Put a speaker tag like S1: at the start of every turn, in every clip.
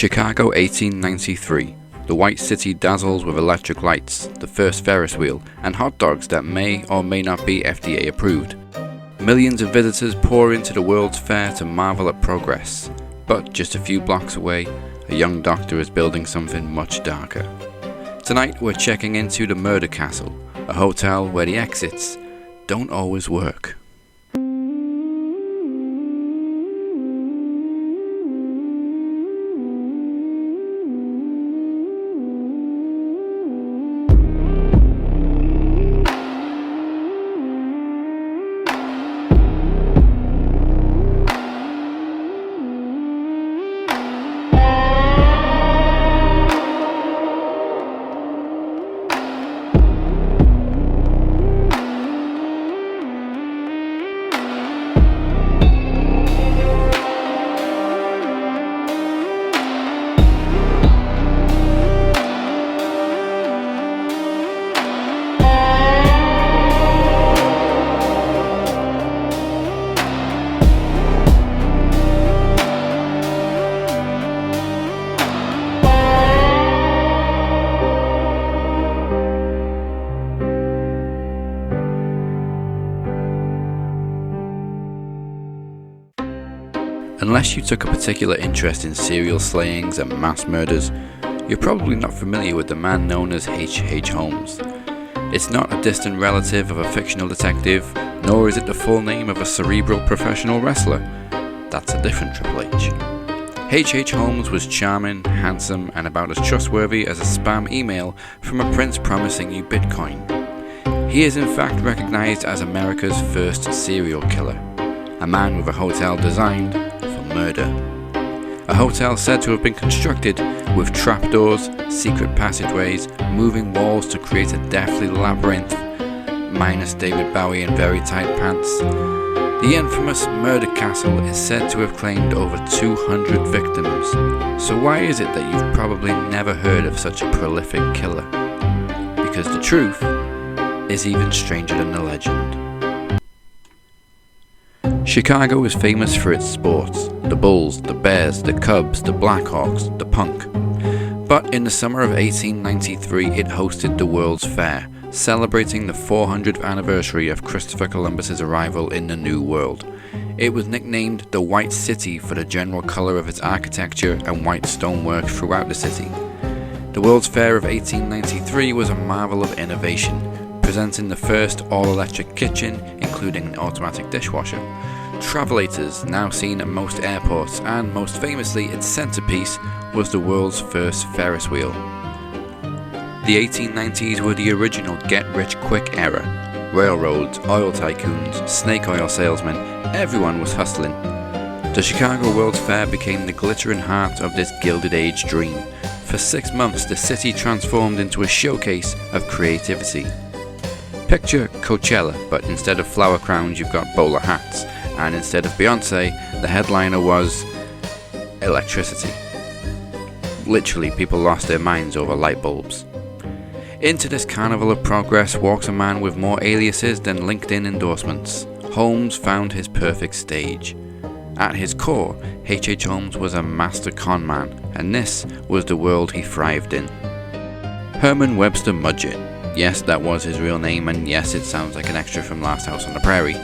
S1: Chicago 1893. The White City dazzles with electric lights, the first Ferris wheel, and hot dogs that may or may not be FDA approved. Millions of visitors pour into the World's Fair to marvel at progress. But just a few blocks away, a young doctor is building something much darker. Tonight we're checking into the Murder Castle, a hotel where the exits don't always work. Unless you took a particular interest in serial slayings and mass murders, you're probably not familiar with the man known as H. Holmes. It's not a distant relative of a fictional detective, nor is it the full name of a cerebral professional wrestler. That's a different Triple H. H. Holmes was charming, handsome, and about as trustworthy as a spam email from a prince promising you Bitcoin. He is in fact recognized as America's first serial killer, a man with a hotel designed murder. A hotel said to have been constructed with trapdoors, secret passageways, moving walls to create a deathly labyrinth, minus David Bowie in very tight pants. The infamous Murder Castle is said to have claimed over 200 victims. So why is it that you've probably never heard of such a prolific killer? Because the truth is even stranger than the legend. Chicago is famous for its sports, the Bulls, the Bears, the Cubs, the Blackhawks, the punk. But in the summer of 1893 it hosted the World's Fair, celebrating the 400th anniversary of Christopher Columbus's arrival in the New World. It was nicknamed the White City for the general colour of its architecture and white stonework throughout the city. The World's Fair of 1893 was a marvel of innovation, presenting the first all-electric kitchen, including an automatic dishwasher, travelators now seen at most airports, and most famously its centerpiece was the world's first Ferris wheel. The 1890s were the original get-rich-quick era. Railroads, oil tycoons, snake oil salesmen, everyone was hustling. The Chicago World's Fair became the glittering heart of this Gilded Age dream. For 6 months the city transformed into a showcase of creativity. Picture Coachella, but instead of flower crowns you've got bowler hats, and instead of Beyonce, the headliner was electricity. Literally, people lost their minds over light bulbs. Into this carnival of progress walks a man with more aliases than LinkedIn endorsements. Holmes found his perfect stage. At his core, H. Holmes was a master con man, and this was the world he thrived in. Herman Webster Mudgett, yes, that was his real name, and yes, it sounds like an extra from Last House on the Prairie,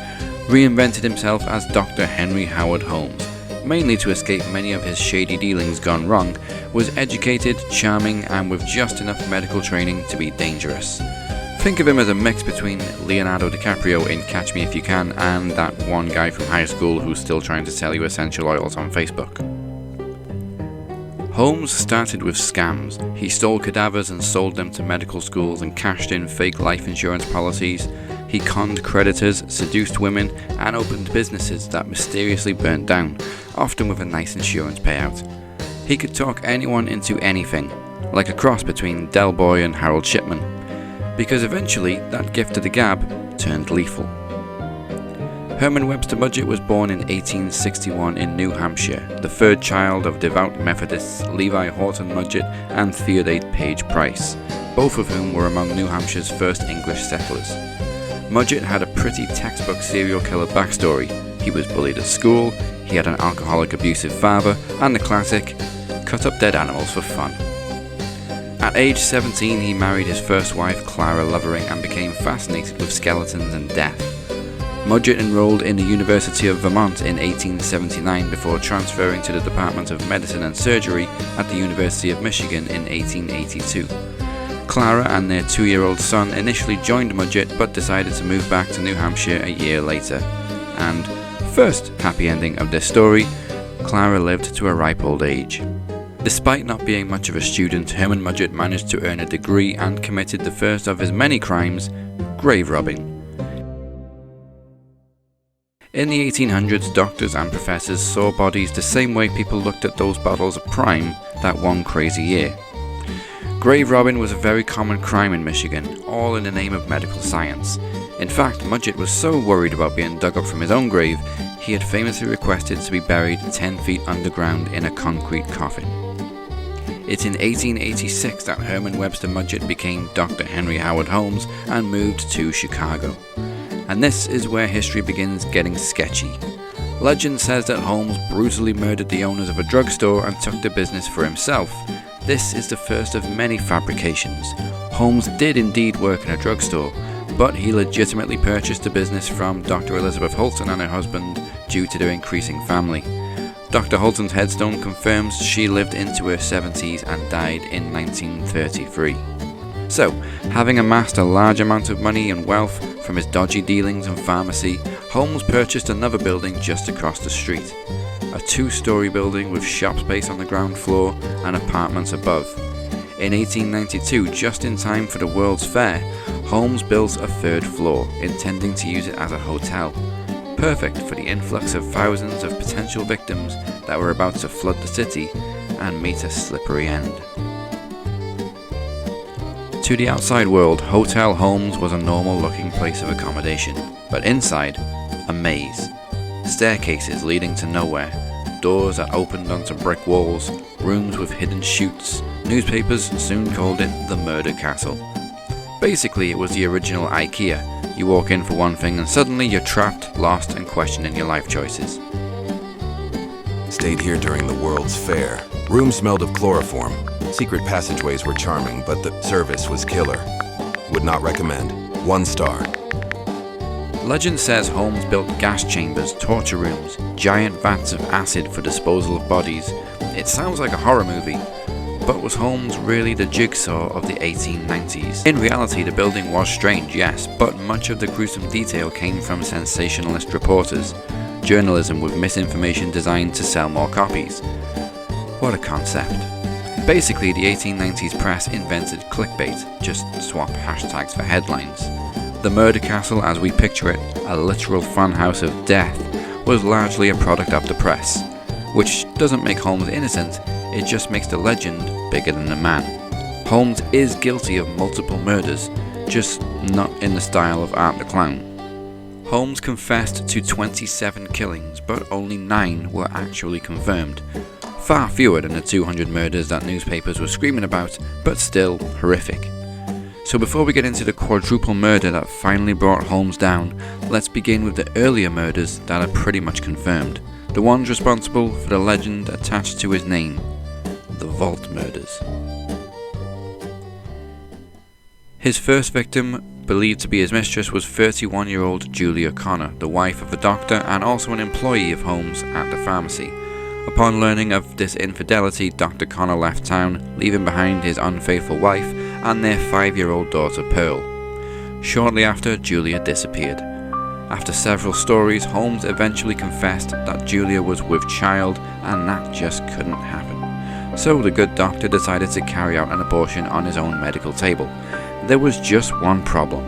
S1: reinvented himself as Dr. Henry Howard Holmes, mainly to escape many of his shady dealings gone wrong, was educated, charming, and with just enough medical training to be dangerous. Think of him as a mix between Leonardo DiCaprio in Catch Me If You Can and that one guy from high school who's still trying to sell you essential oils on Facebook. Holmes started with scams. He stole cadavers and sold them to medical schools and cashed in fake life insurance policies. He conned creditors, seduced women, and opened businesses that mysteriously burnt down, often with a nice insurance payout. He could talk anyone into anything, like a cross between Del Boy and Harold Shipman, because eventually that gift of the gab turned lethal. Herman Webster Mudgett was born in 1861 in New Hampshire, the third child of devout Methodists Levi Horton Mudgett and Theodate Page Price, both of whom were among New Hampshire's first English settlers. Mudgett had a pretty textbook serial killer backstory. He was bullied at school, he had an alcoholic abusive father, and the classic, cut up dead animals for fun. At age 17, he married his first wife, Clara Lovering, and became fascinated with skeletons and death. Mudgett enrolled in the University of Vermont in 1879 before transferring to the Department of Medicine and Surgery at the University of Michigan in 1882. Clara and their 2-year-old son initially joined Mudgett but decided to move back to New Hampshire a year later. And, first happy ending of this story, Clara lived to a ripe old age. Despite not being much of a student, Herman Mudgett managed to earn a degree and committed the first of his many crimes, grave robbing. In the 1800s, doctors and professors saw bodies the same way people looked at those bottles of Prime that one crazy year. Grave robbing was a very common crime in Michigan, all in the name of medical science. In fact, Mudgett was so worried about being dug up from his own grave, he had famously requested to be buried 10 feet underground in a concrete coffin. It's in 1886 that Herman Webster Mudgett became Dr. Henry Howard Holmes and moved to Chicago. And this is where history begins getting sketchy. Legend says that Holmes brutally murdered the owners of a drugstore and took the business for himself. This is the first of many fabrications. Holmes did indeed work in a drugstore, but he legitimately purchased the business from Dr. Elizabeth Holton and her husband due to their increasing family. Dr. Holton's headstone confirms she lived into her 70s and died in 1933. So, having amassed a large amount of money and wealth from his dodgy dealings and pharmacy, Holmes purchased another building just across the street. A 2-story building with shop space on the ground floor and apartments above. In 1892, just in time for the World's Fair, Holmes built a 3rd floor, intending to use it as a hotel. Perfect for the influx of thousands of potential victims that were about to flood the city and meet a slippery end. To the outside world, Hotel Holmes was a normal-looking place of accommodation, but inside, a maze. Staircases leading to nowhere, doors that opened onto brick walls, rooms with hidden chutes. Newspapers soon called it the Murder Castle. Basically, it was the original IKEA. You walk in for one thing and suddenly you're trapped, lost, and questioning your life choices.
S2: Stayed here during the World's Fair. Rooms smelled of chloroform. Secret passageways were charming, but the service was killer. Would not recommend. 1 star.
S1: Legend says Holmes built gas chambers, torture rooms, giant vats of acid for disposal of bodies. It sounds like a horror movie, but was Holmes really the Jigsaw of the 1890s? In reality, the building was strange, yes, but much of the gruesome detail came from sensationalist reporters. Journalism with misinformation designed to sell more copies. What a concept. Basically, the 1890s press invented clickbait, just swap hashtags for headlines. The Murder Castle, as we picture it, a literal funhouse of death, was largely a product of the press. Which doesn't make Holmes innocent, it just makes the legend bigger than the man. Holmes is guilty of multiple murders, just not in the style of Art the Clown. Holmes confessed to 27 killings, but only 9 were actually confirmed. Far fewer than the 200 murders that newspapers were screaming about, but still horrific. So before we get into the quadruple murder that finally brought Holmes down, let's begin with the earlier murders that are pretty much confirmed. The ones responsible for the legend attached to his name, the Vault Murders. His first victim, believed to be his mistress, was 31-year-old Julia Connor, the wife of a doctor and also an employee of Holmes at the pharmacy. Upon learning of this infidelity, Dr. Connor left town, leaving behind his unfaithful wife and their 5-year-old daughter Pearl. Shortly after, Julia disappeared. After several stories, Holmes eventually confessed that Julia was with child and that just couldn't happen. So the good doctor decided to carry out an abortion on his own medical table. There was just one problem.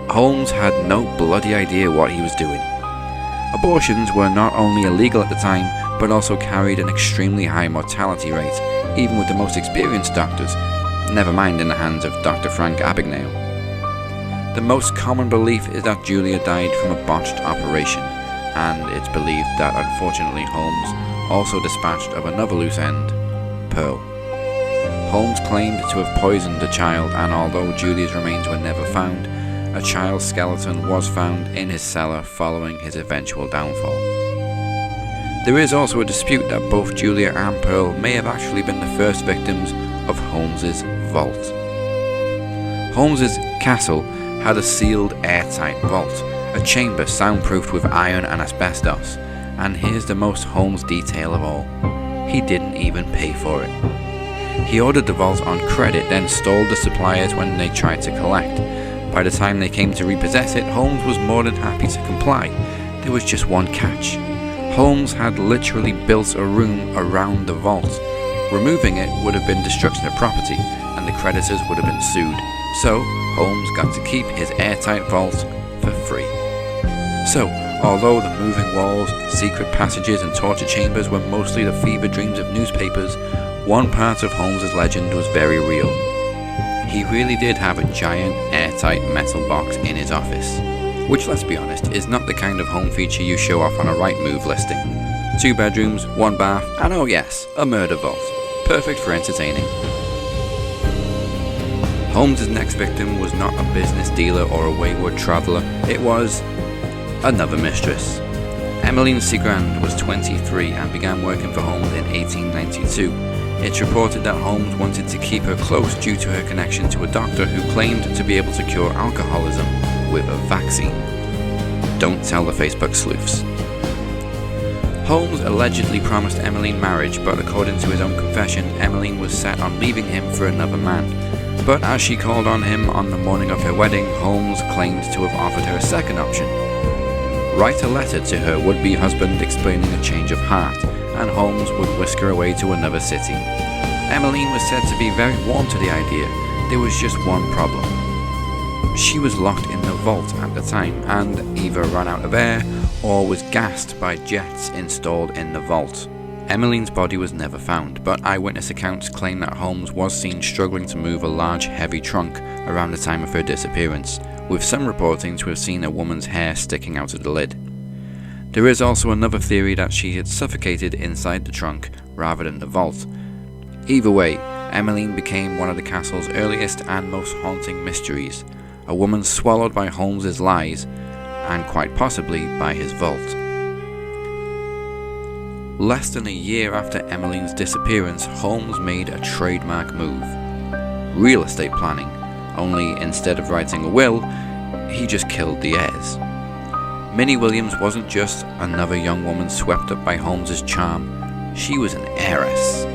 S1: Holmes had no bloody idea what he was doing. Abortions were not only illegal at the time, but also carried an extremely high mortality rate, even with the most experienced doctors, never mind in the hands of Dr. Frank Abagnale. The most common belief is that Julia died from a botched operation, and it's believed that unfortunately Holmes also dispatched of another loose end, Pearl. Holmes claimed to have poisoned the child, and although Julia's remains were never found, a child's skeleton was found in his cellar following his eventual downfall. There is also a dispute that both Julia and Pearl may have actually been the first victims of Holmes's vault. Holmes's castle had a sealed, airtight vault, a chamber soundproofed with iron and asbestos, and here's the most Holmes detail of all. He didn't even pay for it. He ordered the vault on credit, then stalled the suppliers when they tried to collect. By the time they came to repossess it, Holmes was more than happy to comply. There was just one catch. Holmes had literally built a room around the vault. Removing it would have been destruction of property, and the creditors would have been sued. So, Holmes got to keep his airtight vault for free. So, although the moving walls, secret passages and torture chambers were mostly the fever dreams of newspapers, one part of Holmes's legend was very real. He really did have a giant airtight metal box in his office, which, let's be honest, is not the kind of home feature you show off on a Rightmove listing. 2 bedrooms, 1 bath, and oh yes, a murder vault. Perfect for entertaining. Holmes's next victim was not a business dealer or a wayward traveller, it was another mistress. Emmeline Cigrand was 23 and began working for Holmes in 1892. It's reported that Holmes wanted to keep her close due to her connection to a doctor who claimed to be able to cure alcoholism with a vaccine. Don't tell the Facebook sleuths. Holmes allegedly promised Emmeline marriage, but according to his own confession, Emmeline was set on leaving him for another man. But as she called on him on the morning of her wedding, Holmes claimed to have offered her a second option. Write a letter to her would-be husband explaining a change of heart, and Holmes would whisk her away to another city. Emmeline was said to be very warm to the idea. There was just one problem. She was locked in the vault at the time and either ran out of air or was gassed by jets installed in the vault. Emmeline's body was never found, but eyewitness accounts claim that Holmes was seen struggling to move a large, heavy trunk around the time of her disappearance, with some reporting to have seen a woman's hair sticking out of the lid. There is also another theory that she had suffocated inside the trunk rather than the vault. Either way, Emmeline became one of the castle's earliest and most haunting mysteries, a woman swallowed by Holmes's lies, and quite possibly by his vault. Less than a year after Emmeline's disappearance, Holmes made a trademark move. Real estate planning, only instead of writing a will, he just killed the heirs. Minnie Williams wasn't just another young woman swept up by Holmes's charm, she was an heiress.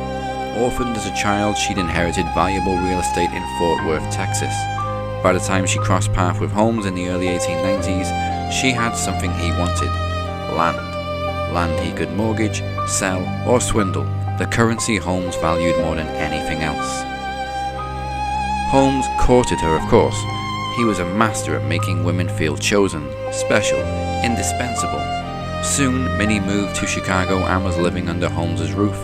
S1: Orphaned as a child, she'd inherited valuable real estate in Fort Worth, Texas. By the time she crossed paths with Holmes in the early 1890s, she had something he wanted: land. Land he could mortgage, sell, or swindle, the currency Holmes valued more than anything else. Holmes courted her, of course. He was a master at making women feel chosen, special, indispensable. Soon, Minnie moved to Chicago and was living under Holmes's roof,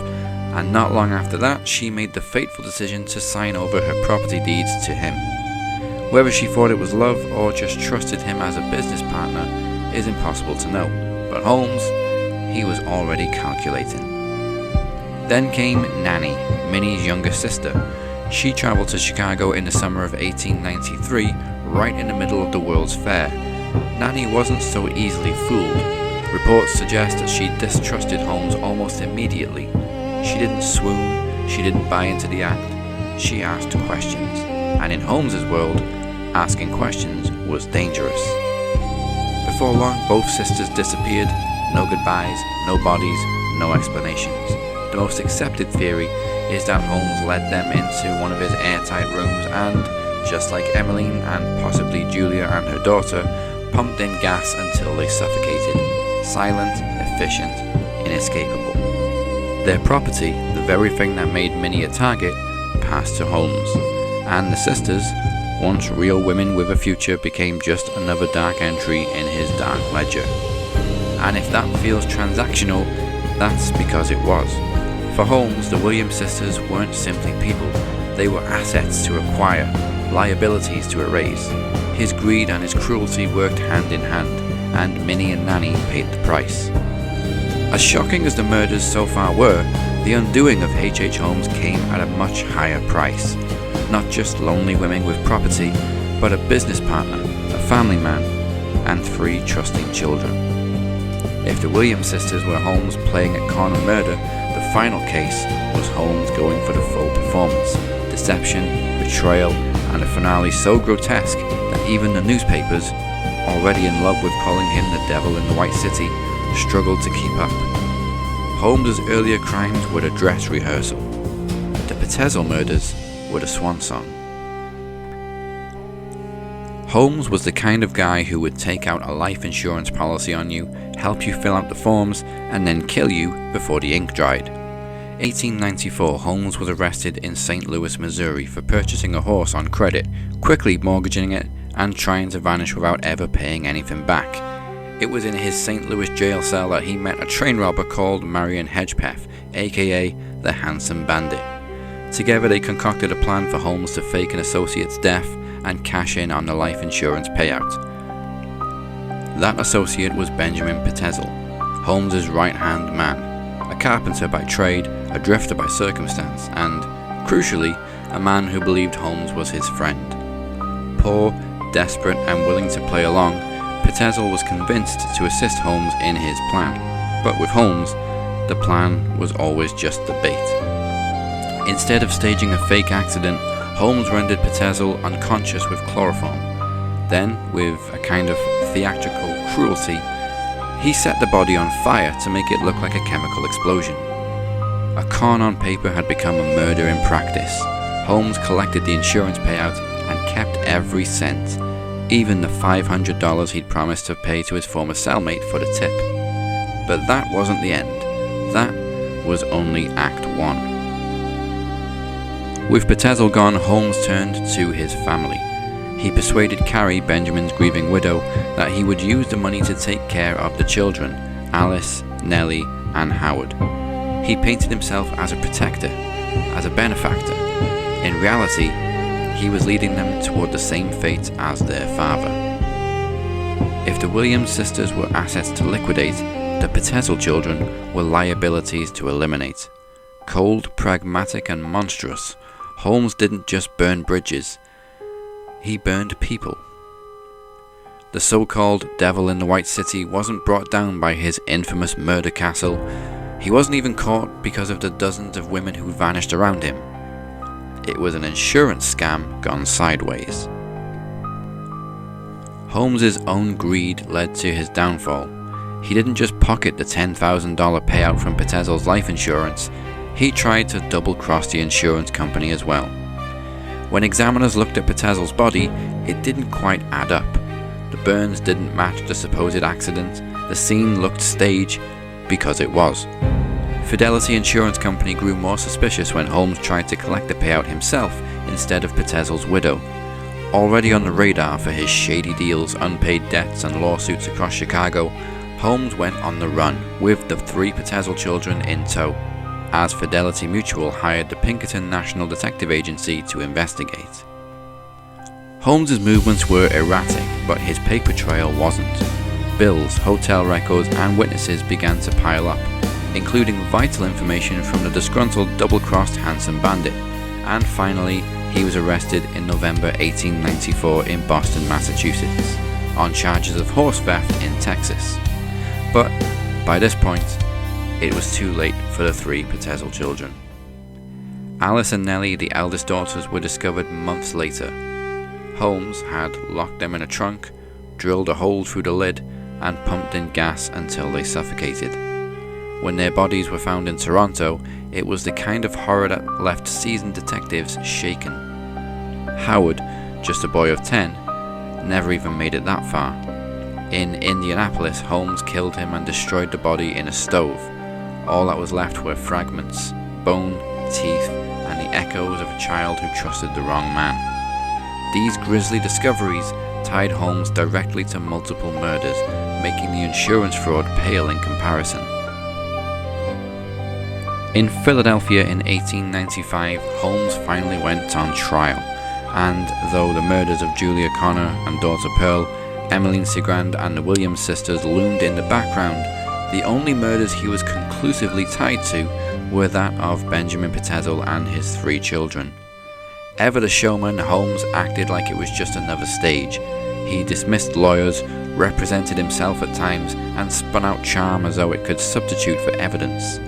S1: and not long after that, she made the fateful decision to sign over her property deeds to him. Whether she thought it was love or just trusted him as a business partner is impossible to know, but Holmes, he was already calculating. Then came Nanny, Minnie's younger sister. She traveled to Chicago in the summer of 1893, right in the middle of the World's Fair. Nanny wasn't so easily fooled. Reports suggest that she distrusted Holmes almost immediately. She didn't swoon, she didn't buy into the act, she asked questions. And in Holmes's world, asking questions was dangerous. Before long, both sisters disappeared. No goodbyes, no bodies, no explanations. The most accepted theory is that Holmes led them into one of his airtight rooms and, just like Emmeline and possibly Julia and her daughter, pumped in gas until they suffocated. Silent, efficient, inescapable. Their property, the very thing that made Minnie a target, passed to Holmes. And the sisters, once real women with a future, became just another dark entry in his dark ledger. And if that feels transactional, that's because it was. For Holmes, the Williams sisters weren't simply people. They were assets to acquire, liabilities to erase. His greed and his cruelty worked hand in hand, and Minnie and Nanny paid the price. As shocking as the murders so far were, the undoing of H.H. Holmes came at a much higher price. Not just lonely women with property, but a business partner, a family man, and 3 trusting children. If the Williams sisters were Holmes playing at con and murder, the final case was Holmes going for the full performance. Deception, betrayal, and a finale so grotesque that even the newspapers, already in love with calling him the devil in the White City, struggled to keep up. Holmes' earlier crimes were a dress rehearsal. The Petezel murders were the swan song. Holmes was the kind of guy who would take out a life insurance policy on you, help you fill out the forms, and then kill you before the ink dried. 1894, Holmes was arrested in St. Louis, Missouri for purchasing a horse on credit, quickly mortgaging it, and trying to vanish without ever paying anything back. It was in his St. Louis jail cell that he met a train robber called Marion Hedgepeth, aka the Handsome Bandit. Together they concocted a plan for Holmes to fake an associate's death and cash in on the life insurance payout. That associate was Benjamin Petezel, Holmes' right-hand man, a carpenter by trade, a drifter by circumstance, and, crucially, a man who believed Holmes was his friend. Poor, desperate, and willing to play along, Petezel was convinced to assist Holmes in his plan. But with Holmes, the plan was always just the bait. Instead of staging a fake accident, Holmes rendered Petezel unconscious with chloroform. Then, with a kind of theatrical cruelty, he set the body on fire to make it look like a chemical explosion. A con on paper had become a murder in practice. Holmes collected the insurance payout and kept every cent, even the $500 he'd promised to pay to his former cellmate for the tip. But that wasn't the end. That was only Act 1. With Petezel gone, Holmes turned to his family. He persuaded Carrie, Benjamin's grieving widow, that he would use the money to take care of the children, Alice, Nellie, and Howard. He painted himself as a protector, as a benefactor. In reality, he was leading them toward the same fate as their father. If the Williams sisters were assets to liquidate, the Petezel children were liabilities to eliminate. Cold, pragmatic, and monstrous, Holmes didn't just burn bridges, he burned people. The so-called devil in the White City wasn't brought down by his infamous murder castle. He wasn't even caught because of the dozens of women who vanished around him. It was an insurance scam gone sideways. Holmes' own greed led to his downfall. He didn't just pocket the $10,000 payout from Petezel's life insurance, he tried to double-cross the insurance company as well. When examiners looked at Petezel's body, it didn't quite add up. The burns didn't match the supposed accident. The scene looked staged because it was. Fidelity Insurance Company grew more suspicious when Holmes tried to collect the payout himself instead of Petezel's widow. Already on the radar for his shady deals, unpaid debts, and lawsuits across Chicago, Holmes went on the run with the 3 Petezel children in tow, as Fidelity Mutual hired the Pinkerton National Detective Agency to investigate. Holmes' movements were erratic, but his paper trail wasn't. Bills, hotel records, and witnesses began to pile up, including vital information from the disgruntled double-crossed Handsome Bandit, and finally, he was arrested in November 1894 in Boston, Massachusetts, on charges of horse theft in Texas. But by this point, it was too late for the 3 Petezel children. Alice and Nellie, the eldest daughters, were discovered months later. Holmes had locked them in a trunk, drilled a hole through the lid, and pumped in gas until they suffocated. When their bodies were found in Toronto, it was the kind of horror that left seasoned detectives shaken. Howard, just a boy of 10, never even made it that far. In Indianapolis, Holmes killed him and destroyed the body in a stove. All that was left were fragments, bone, teeth, and the echoes of a child who trusted the wrong man. These grisly discoveries tied Holmes directly to multiple murders, making the insurance fraud pale in comparison. In Philadelphia in 1895, Holmes finally went on trial, and though the murders of Julia Connor and daughter Pearl, Emmeline Cigrand, and the Williams sisters loomed in the background, the only murders he was conclusively tied to were that of Benjamin Petezel and his 3 children. Ever the showman, Holmes acted like it was just another stage. He dismissed lawyers, represented himself at times, and spun out charm as though it could substitute for evidence.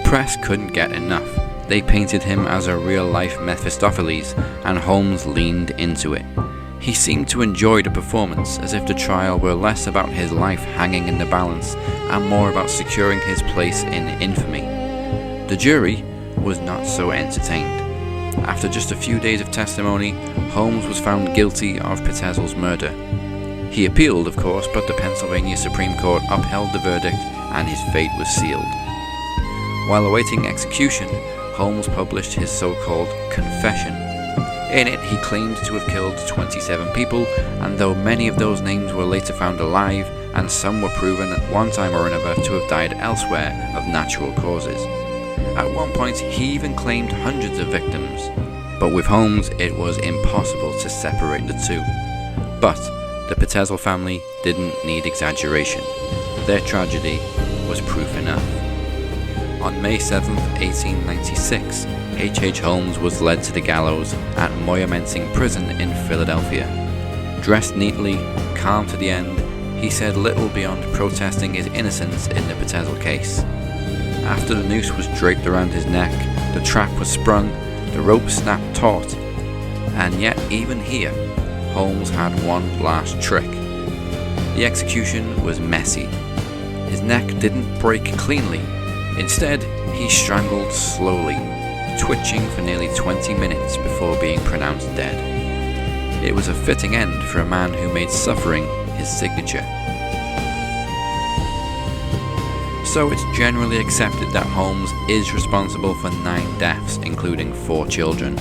S1: Press couldn't get enough. They painted him as a real-life Mephistopheles, and Holmes leaned into it. He seemed to enjoy the performance, as if the trial were less about his life hanging in the balance and more about securing his place in infamy. The jury was not so entertained. After just a few days of testimony, Holmes was found guilty of Pitezel's murder. He appealed, of course, but the Pennsylvania Supreme Court upheld the verdict and his fate was sealed. While awaiting execution, Holmes published his so-called confession. In it, he claimed to have killed 27 people, and though many of those names were later found alive, and some were proven at one time or another to have died elsewhere of natural causes. At one point, he even claimed hundreds of victims, but with Holmes, it was impossible to separate the two. But the Pitezel family didn't need exaggeration. Their tragedy was proof enough. On May 7, 1896, H. Holmes was led to the gallows at Moyamensing Prison in Philadelphia. Dressed neatly, calm to the end, he said little beyond protesting his innocence in the Pitezel case. After the noose was draped around his neck, the trap was sprung, the rope snapped taut, and yet even here, Holmes had one last trick. The execution was messy. His neck didn't break cleanly. Instead, he strangled slowly, twitching for nearly 20 minutes before being pronounced dead. It was a fitting end for a man who made suffering his signature. So it's generally accepted that Holmes is responsible for 9 deaths, including 4 children.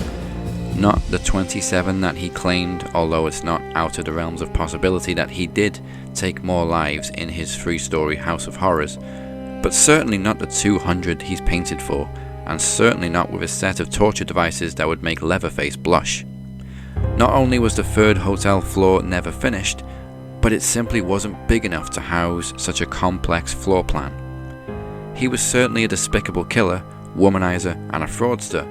S1: Not the 27 that he claimed, although it's not out of the realms of possibility that he did take more lives in his 3-story house of horrors, but certainly not the 200 he's painted for, and certainly not with a set of torture devices that would make Leatherface blush. Not only was the 3rd hotel floor never finished, but it simply wasn't big enough to house such a complex floor plan. He was certainly a despicable killer, womanizer, and a fraudster,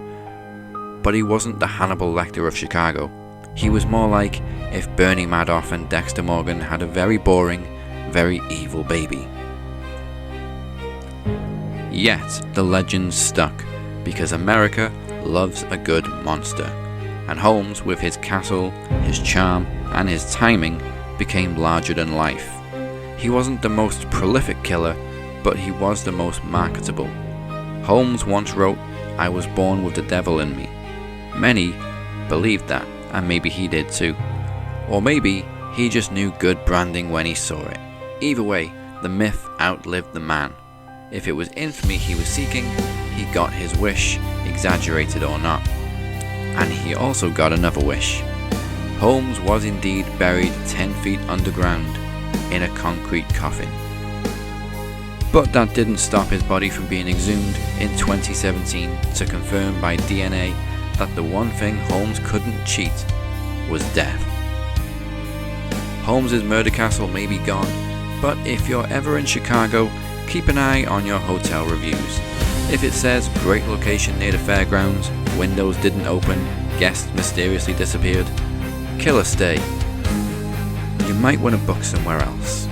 S1: but he wasn't the Hannibal Lecter of Chicago. He was more like if Bernie Madoff and Dexter Morgan had a very boring, very evil baby. Yet the legend stuck, because America loves a good monster, and Holmes, with his castle, his charm, and his timing, became larger than life. He wasn't the most prolific killer, but he was the most marketable. Holmes once wrote, "I was born with the devil in me." Many believed that, and maybe he did too. Or maybe he just knew good branding when he saw it. Either way, the myth outlived the man. If it was infamy he was seeking, he got his wish, exaggerated or not. And he also got another wish. Holmes was indeed buried 10 feet underground in a concrete coffin. But that didn't stop his body from being exhumed in 2017 to confirm by DNA that the one thing Holmes couldn't cheat was death. Holmes's murder castle may be gone, but if you're ever in Chicago, keep an eye on your hotel reviews. If it says great location near the fairgrounds, windows didn't open, guests mysteriously disappeared, killer stay, you might want to book somewhere else.